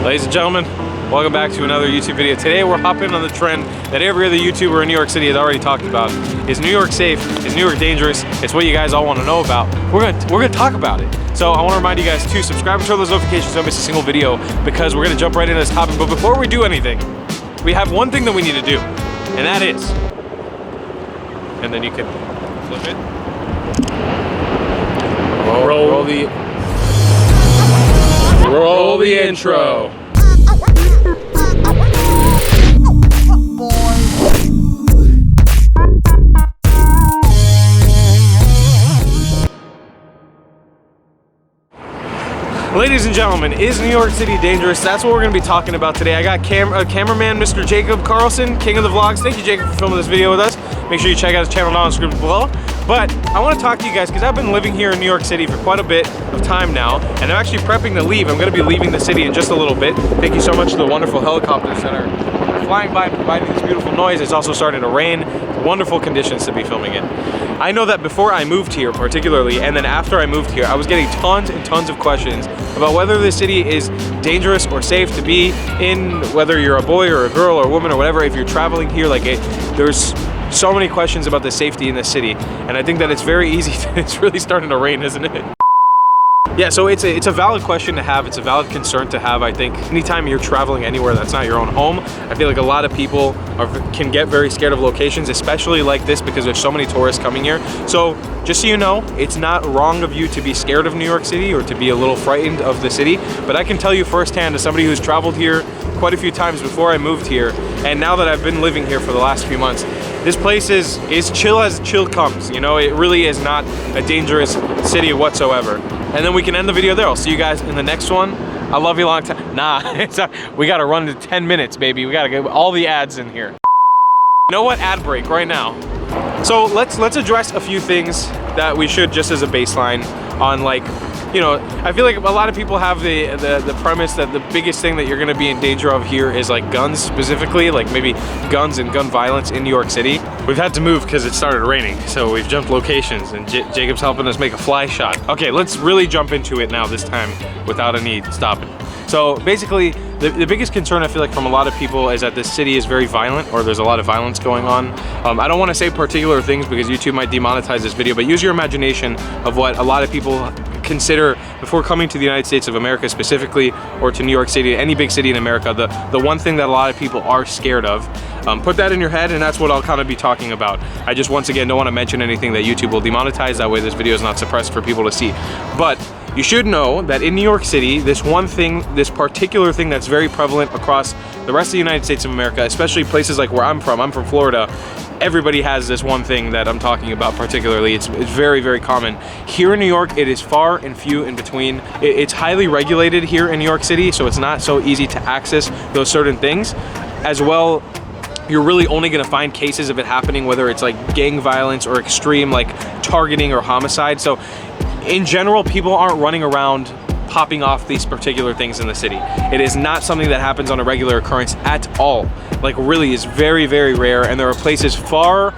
Ladies and gentlemen, welcome back to another YouTube video. Today we're hopping on the trend that every other YouTuber in New York City has already talked about. Is New York safe? Is New York dangerous? It's what you guys all want to know about. We're gonna talk about it. So I want to remind you guys to subscribe and turn those notifications so don't miss a single video, because we're gonna jump right into this topic. But before we do anything, we have one thing that we need to do, and that is, and then you can flip it. Roll the intro. Ladies and gentlemen, is New York City dangerous? That's what we're going to be talking about today. I got cameraman Mr. Jacob Carlson, king of the vlogs. Thank you, Jacob, for filming this video with us. Make sure you check out his channel down in the description below. But I want to talk to you guys because I've been living here in New York City for quite a bit of time now, and I'm actually prepping to leave. I'm going to be leaving the city in just a little bit. Thank you so much to the wonderful helicopters that are flying by and providing this beautiful noise. It's also starting to rain. Wonderful conditions to be filming in. I know that before I moved here particularly, and then after I moved here, I was getting tons and tons of questions about whether this city is dangerous or safe to be in, whether you're a boy or a girl or a woman or whatever. If you're traveling here, there's so many questions about the safety in this city, and I think that it's very easy it's really starting to rain, isn't it? Yeah, so it's a valid question to have. It's a valid concern to have. I think anytime you're traveling anywhere that's not your own home, I feel like a lot of people can get very scared of locations, especially like this, because there's so many tourists coming here. So just so you know, it's not wrong of you to be scared of New York City or to be a little frightened of the city, but I can tell you firsthand, as somebody who's traveled here quite a few times before I moved here, and now that I've been living here for the last few months, this place is chill as chill comes. You know, it really is not a dangerous city whatsoever. And then we can end the video there. I'll see you guys in the next one. I love you long time. Nah, we gotta run to 10 minutes, baby. We gotta get all the ads in here. You know what? Ad break right now. So let's address a few things that we should, just as a baseline on, like, you know, I feel like a lot of people have the premise that the biggest thing that you're gonna be in danger of here is like guns specifically, like maybe guns and gun violence in New York City. We've had to move because it started raining, so we've jumped locations, and Jacob's helping us make a fly shot. Okay, let's really jump into it now this time without any stopping. So basically, the biggest concern I feel like from a lot of people is that this city is very violent, or there's a lot of violence going on. I don't want to say particular things because YouTube might demonetize this video, but use your imagination of what a lot of people consider before coming to the United States of America specifically, or to New York City, any big city in America, the one thing that a lot of people are scared of. Put that in your head, and that's what I'll kind of be talking about. I just, once again, don't want to mention anything that YouTube will demonetize. That way this video is not suppressed for people to see. But you should know that in New York City, this one thing, this particular thing that's very prevalent across the rest of the United States of America, especially places like where I'm from Florida, everybody has this one thing that I'm talking about particularly. It's very, very common. Here in New York, it is far and few in between. It's highly regulated here in New York City, so it's not so easy to access those certain things. As well, you're really only gonna find cases of it happening, whether it's like gang violence or extreme like targeting or homicide. So in general, people aren't running around popping off these particular things in the city. It is not something that happens on a regular occurrence at all. Like, really is very, very rare, and there are places far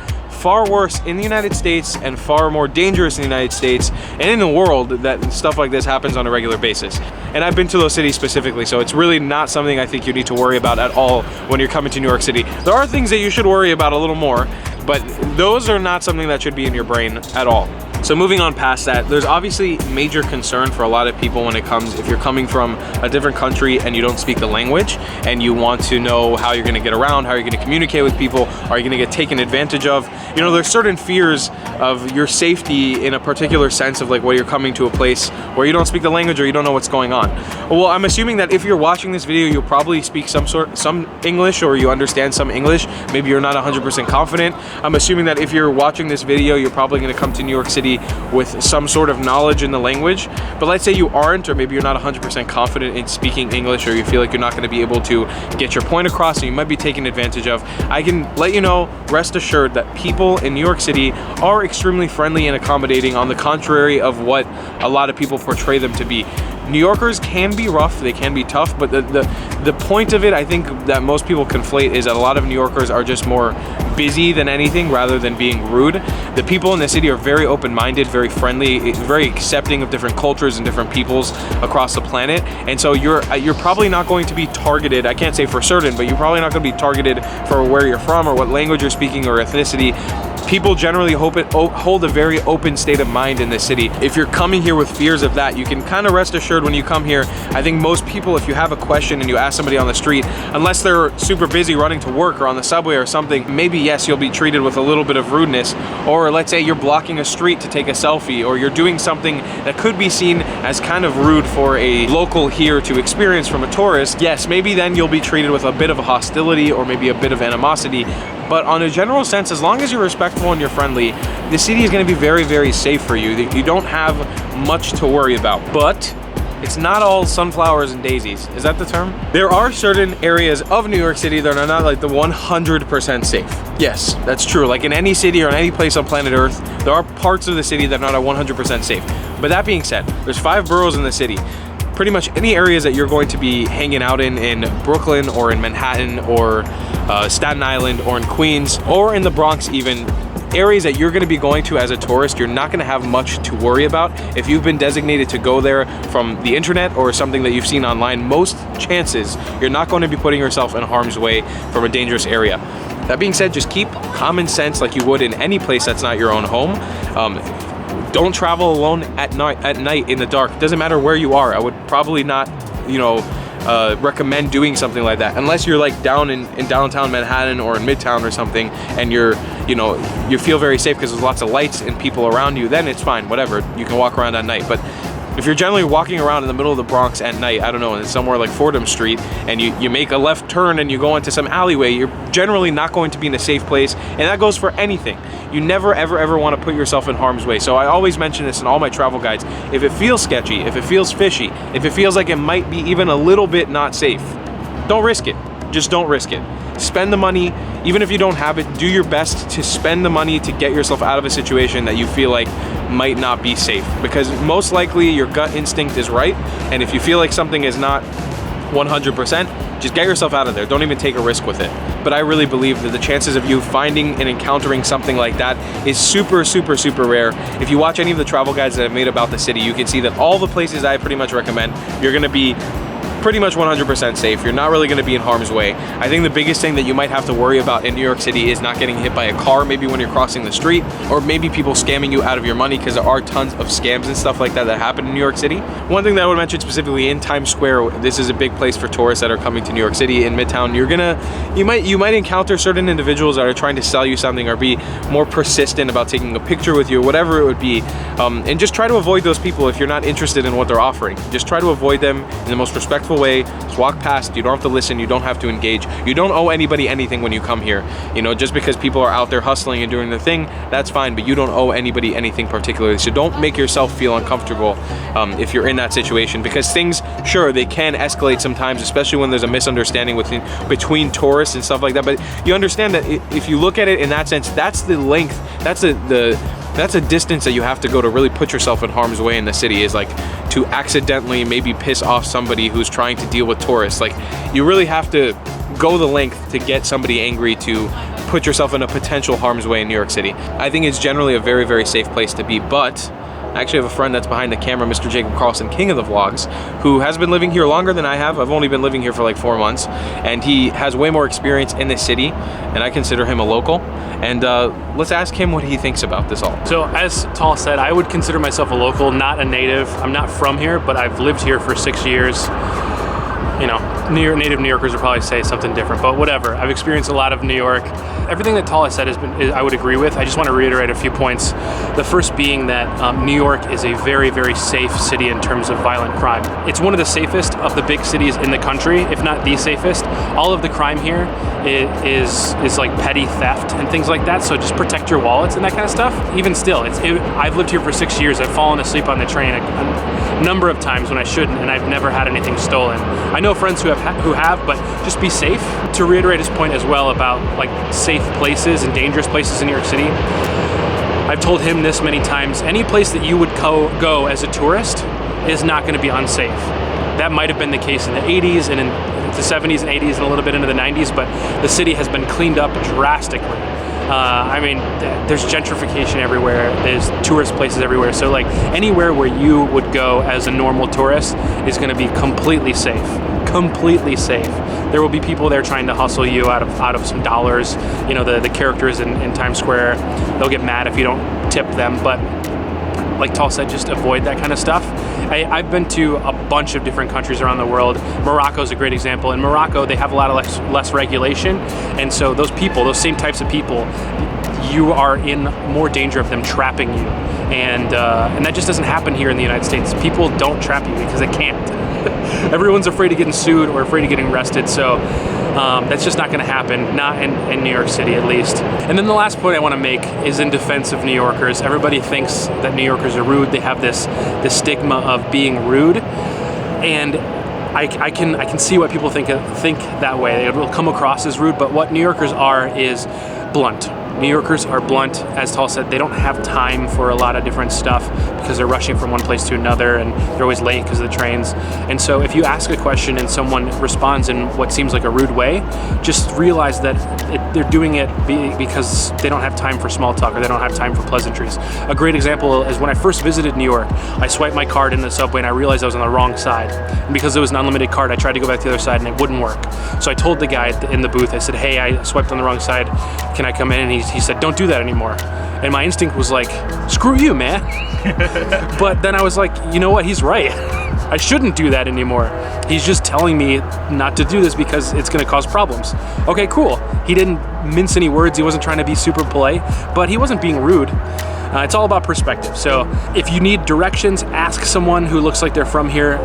worse in the United States and far more dangerous in the United States and in the world that stuff like this happens on a regular basis. And I've been to those cities specifically, so it's really not something I think you need to worry about at all when you're coming to New York City. There are things that you should worry about a little more, but those are not something that should be in your brain at all. So moving on past that, there's obviously major concern for a lot of people when it comes, if you're coming from a different country and you don't speak the language and you want to know how you're gonna get around, how you're gonna communicate with people, are you gonna get taken advantage of? You know, there's certain fears of your safety in a particular sense of like where you're coming to a place where you don't speak the language or you don't know what's going on. Well, I'm assuming that if you're watching this video, you'll probably speak some English, or you understand some English. Maybe you're not 100% confident. I'm assuming that if you're watching this video, you're probably gonna come to New York City with some sort of knowledge in the language. But let's say you aren't, or maybe you're not 100% confident in speaking English, or you feel like you're not going to be able to get your point across and you might be taken advantage of. I can let you know, rest assured, that people in New York City are extremely friendly and accommodating, on the contrary of what a lot of people portray them to be. New Yorkers can be rough, they can be tough, but the point of it, I think, that most people conflate is that a lot of New Yorkers are just more busy than anything rather than being rude. The people in the city are very open-minded, very friendly, very accepting of different cultures and different peoples across the planet. And so you're probably not going to be targeted, I can't say for certain, but you're probably not going to be targeted for where you're from or what language you're speaking or ethnicity. People generally hold a very open state of mind in this city. If you're coming here with fears of that, you can kind of rest assured when you come here. I think most people, if you have a question and you ask somebody on the street, unless they're super busy running to work or on the subway or something, maybe yes, you'll be treated with a little bit of rudeness. Or let's say you're blocking a street to take a selfie, or you're doing something that could be seen as kind of rude for a local here to experience from a tourist. Yes, maybe then you'll be treated with a bit of a hostility or maybe a bit of animosity. But on a general sense, as long as you're respectful and you're friendly, the city is going to be very, very safe for you. You don't have much to worry about. But it's not all sunflowers and daisies. Is that the term? There are certain areas of New York City that are not like the 100% safe. Yes, that's true. Like in any city or in any place on planet Earth, there are parts of the city that are not 100% safe. But that being said, there's 5 boroughs in the city. Pretty much any areas that you're going to be hanging out in Brooklyn or in Manhattan or Staten Island or in Queens or in the Bronx even, areas that you're going to be going to as a tourist, you're not going to have much to worry about. If you've been designated to go there from the internet or something that you've seen online, most chances you're not going to be putting yourself in harm's way from a dangerous area. That being said, just keep common sense like you would in any place that's not your own home. Don't travel alone at night in the dark. It doesn't matter where you are. I would probably not, recommend doing something like that unless you're like down in downtown Manhattan or in Midtown or something, and you feel very safe because there's lots of lights and people around you. Then it's fine, whatever. You can walk around at night. But if you're generally walking around in the middle of the Bronx at night, I don't know, and somewhere like Fordham Street, and you make a left turn and you go into some alleyway, you're generally not going to be in a safe place, and that goes for anything. You never, ever, ever want to put yourself in harm's way. So I always mention this in all my travel guides. If it feels sketchy, if it feels fishy, if it feels like it might be even a little bit not safe, don't risk it. Just don't risk it. Spend the money, even if you don't have it, do your best to spend the money to get yourself out of a situation that you feel like might not be safe, because most likely your gut instinct is right, and if you feel like something is not 100%, just get yourself out of there. Don't even take a risk with it. But I really believe that the chances of you finding and encountering something like that is super, super, super rare. If you watch any of the travel guides that I've made about the city, you can see that all the places I pretty much recommend, you're gonna be pretty much 100% safe. You're not really going to be in harm's way. I think the biggest thing that you might have to worry about in New York City is not getting hit by a car, maybe when you're crossing the street, or maybe people scamming you out of your money, because there are tons of scams and stuff like that that happen in New York City. One thing that I would mention specifically in Times Square, this is a big place for tourists that are coming to New York City. In Midtown, you might encounter certain individuals that are trying to sell you something or be more persistent about taking a picture with you, or whatever it would be, and just try to avoid those people if you're not interested in what they're offering. Just try to avoid them in the most respectful way. Just walk past. You don't have to listen. You don't have to engage. You don't owe anybody anything when you come here. Just because people are out there hustling and doing their thing, that's fine, but you don't owe anybody anything particularly. So don't make yourself feel uncomfortable if you're in that situation, because things, sure, they can escalate sometimes, especially when there's a misunderstanding between tourists and stuff like that. But you understand that if you look at it in that sense, that's the length, that's a distance that you have to go to really put yourself in harm's way in the city, is like to accidentally maybe piss off somebody who's trying to deal with tourists. Like, you really have to go the length to get somebody angry to put yourself in a potential harm's way in New York City. I think it's generally a very, very safe place to be, but I actually have a friend that's behind the camera, Mr. Jacob Carlson, king of the vlogs, who has been living here longer than I have. I've only been living here for like 4 months, and he has way more experience in this city, and I consider him a local. And let's ask him what he thinks about this all. So as Tal said, I would consider myself a local, not a native. I'm not from here, but I've lived here for 6 years. Native New Yorkers would probably say something different, but whatever. I've experienced a lot of New York. Everything that Tal has said I would agree with. I just want to reiterate a few points. The first being that New York is a very, very safe city in terms of violent crime. It's one of the safest of the big cities in the country, if not the safest. All of the crime here is like petty theft and things like that, so just protect your wallets and that kind of stuff. Even still, I've lived here for 6 years. I've fallen asleep on the train a number of times when I shouldn't, and I've never had anything stolen. I know friends who have, but just be safe. To reiterate his point as well about like safe places and dangerous places in New York City, I've told him this many times. Any place that you would go as a tourist, is not going to be unsafe. That might have been the case in the 80s and in the 70s and 80s and a little bit into the 90s, but the city has been cleaned up drastically. I mean, there's gentrification everywhere, there's tourist places everywhere, so like anywhere where you would go as a normal tourist is going to be completely safe. Completely safe. There will be people there trying to hustle you out of some dollars. You know, the characters in Times Square, they'll get mad if you don't tip them, but like Tal said, just avoid that kind of stuff. I've been to a bunch of different countries around the world. Morocco is a great example. In Morocco, they have a lot of less regulation, and so those same types of people, you are in more danger of them trapping you, and that just doesn't happen here in the United States. People don't trap you because they can't. Everyone's afraid of getting sued or afraid of getting arrested, so that's just not going to happen, not in New York City at least. And then the last point I want to make is in defense of New Yorkers. Everybody thinks that New Yorkers are rude. They have this stigma of being rude, and I can see why people think that way. It will come across as rude, but what New Yorkers are is blunt. New Yorkers are blunt. As Tal said, they don't have time for a lot of different stuff because they're rushing from one place to another, and they're always late because of the trains. And so if you ask a question and someone responds in what seems like a rude way, just realize that they're doing it because they don't have time for small talk, or they don't have time for pleasantries. A great example is when I first visited New York, I swiped my card in the subway and I realized I was on the wrong side. And because it was an unlimited card, I tried to go back to the other side and it wouldn't work. So I told the guy in the booth, I said, hey, I swiped on the wrong side, can I come in? And he said, don't do that anymore. And my instinct was like, screw you, man. But then I was like, you know what, he's right. I shouldn't do that anymore. He's just telling me not to do this because it's gonna cause problems. Okay, cool. He didn't mince any words, he wasn't trying to be super polite, but he wasn't being rude. It's all about perspective. So if you need directions, ask someone who looks like they're from here.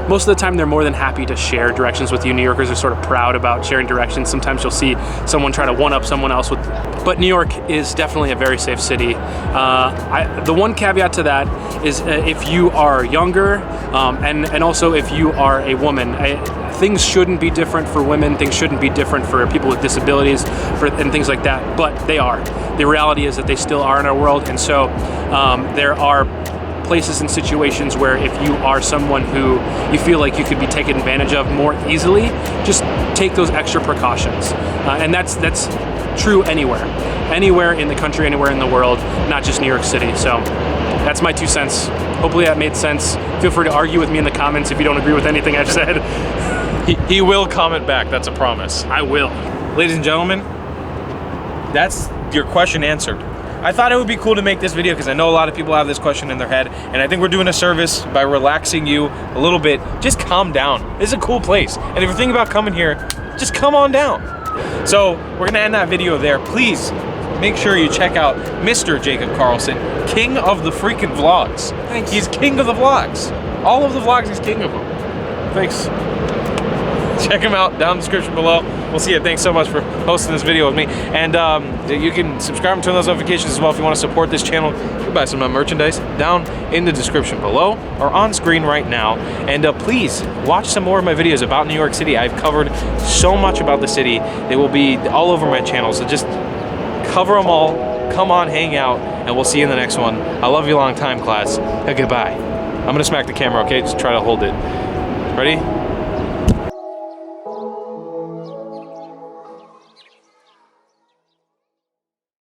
Most of the time, they're more than happy to share directions with you. New Yorkers are sort of proud about sharing directions. Sometimes you'll see someone try to one-up someone else with, but New York is definitely a very safe city. The one caveat to that is if you are younger, and also if you are a woman, things shouldn't be different for women, things shouldn't be different for people with disabilities, and things like that, but they are. The reality is that they still are in our world, and so there are places and situations where if you are someone who you feel like you could be taken advantage of more easily, just take those extra precautions. And that's true anywhere in the country, anywhere in the world, not just New York City. So that's my 2 cents. Hopefully that made sense. Feel free to argue with me in the comments if you don't agree with anything I've said. He will comment back, that's a promise. I will. Ladies and gentlemen, that's your question answered. I thought it would be cool to make this video because I know a lot of people have this question in their head, and I think we're doing a service by relaxing you a little bit. Just calm down. This is a cool place, and if you're thinking about coming here, just come on down. So we're gonna end that video there. Please make sure you check out Mr. Jacob Carlson, king of the freaking vlogs. Thanks. He's king of the vlogs. All of the vlogs, he's king of them. Thanks. Check him out down in the description below. We'll see you. Thanks so much for hosting this video with me. And you can subscribe and turn those notifications as well if you want to support this channel. You can buy some of my merchandise down in the description below or on screen right now. And please watch some more of my videos about New York City. I've covered so much about the city. They will be all over my channel. So just cover them all. Come on, hang out, and we'll see you in the next one. I love you long time, class. Goodbye. I'm gonna smack the camera, okay? Just try to hold it. Ready?